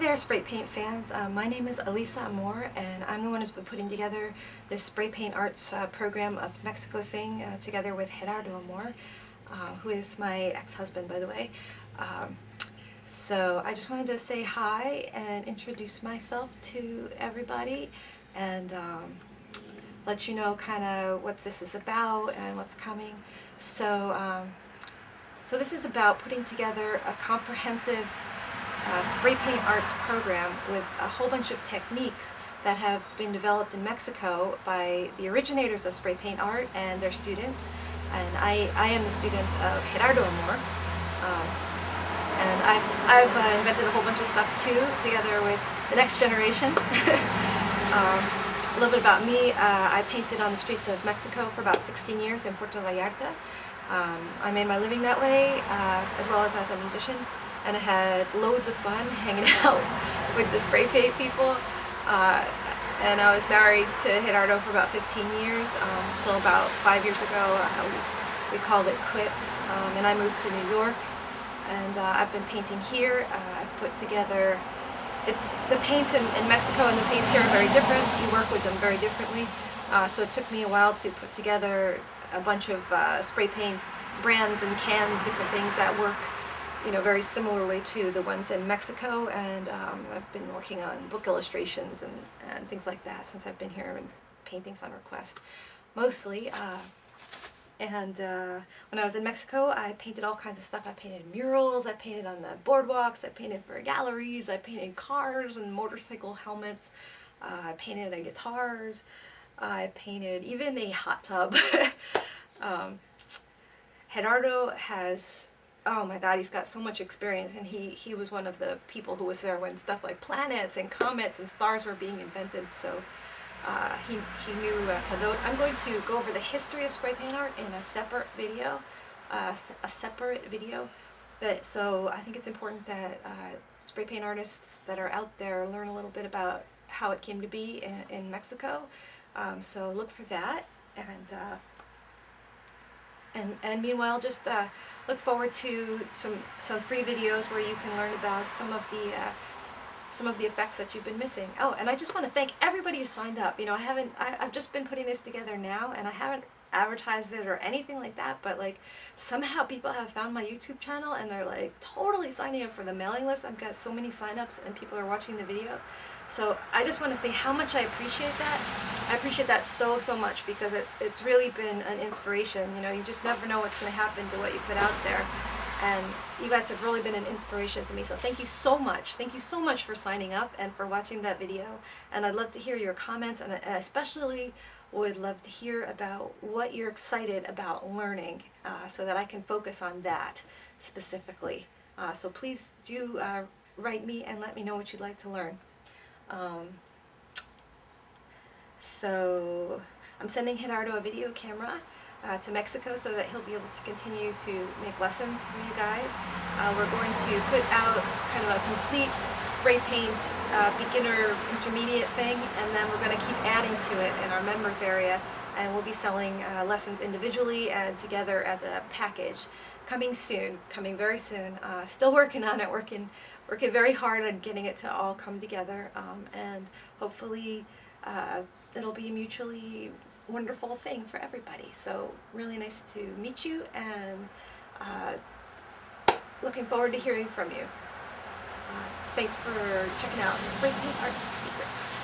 there, spray paint fans. My name is Alisa and I'm the one who's been putting together this spray paint arts program of Mexico thing together with Gerardo Amor, who is my ex-husband, by the way. So I just wanted to say hi and introduce myself to everybody and let you know kind of what this is about and what's coming. So this is about putting together a comprehensive spray paint arts program with a whole bunch of techniques that have been developed in Mexico by the originators of spray paint art and their students. And I am the student of Gerardo Amor. And I've invented a whole bunch of stuff too, together with the next generation. A little bit about me, I painted on the streets of Mexico for about 16 years in Puerto Vallarta. I made my living that way, as well as a musician, and I had loads of fun hanging out with the spray paint people. And I was married to Gerardo for about 15 years, until about 5 years ago we called it quits, and I moved to New York. And I've been painting here. I've put together, the paints in Mexico and the paints here are very different. You work with them very differently. So it took me a while to put together a bunch of spray paint brands and cans, different things that work, you know, very similarly to the ones in Mexico. And I've been working on book illustrations and things like that since I've been here, and paintings on request, mostly. And when I was in Mexico, I painted all kinds of stuff. I painted murals, I painted on the boardwalks, I painted for galleries, I painted cars and motorcycle helmets, I painted on guitars, I painted even a hot tub. Gerardo has, oh my god, he's got so much experience, and he was one of the people who was there when stuff like planets and comets and stars were being invented, so he knew. So I'm going to go over the history of spray paint art in a separate video, so I think it's important that spray paint artists that are out there learn a little bit about how it came to be in Mexico. So look for that, and meanwhile, just look forward to some free videos where you can learn about some of the effects that you've been missing. Oh, and I just want to thank everybody who signed up. You know, I've just been putting this together now, and I haven't advertised it or anything like that, but like somehow people have found my YouTube channel and they're like totally signing up for the mailing list. I've got so many signups and people are watching the video. So I just want to say how much I appreciate that. I appreciate that so much, because it's really been an inspiration. You know, you just never know what's going to happen to what you put out there. And you guys have really been an inspiration to me, so thank you so much. Thank you so much for signing up and for watching that video. And I'd love to hear your comments, and I especially would love to hear about what you're excited about learning, so that I can focus on that specifically. So please do write me and let me know what you'd like to learn. So I'm sending Gerardo a video camera to Mexico so that he'll be able to continue to make lessons for you guys. We're going to put out kind of a complete spray paint beginner intermediate thing, and then we're going to keep adding to it in our members area, and we'll be selling lessons individually and together as a package. Coming soon, coming very soon. Still working on it, working very hard on getting it to all come together, and hopefully it'll be mutually wonderful thing for everybody. So really nice to meet you, and looking forward to hearing from you. Thanks for checking out Spray Paint Arts Secrets.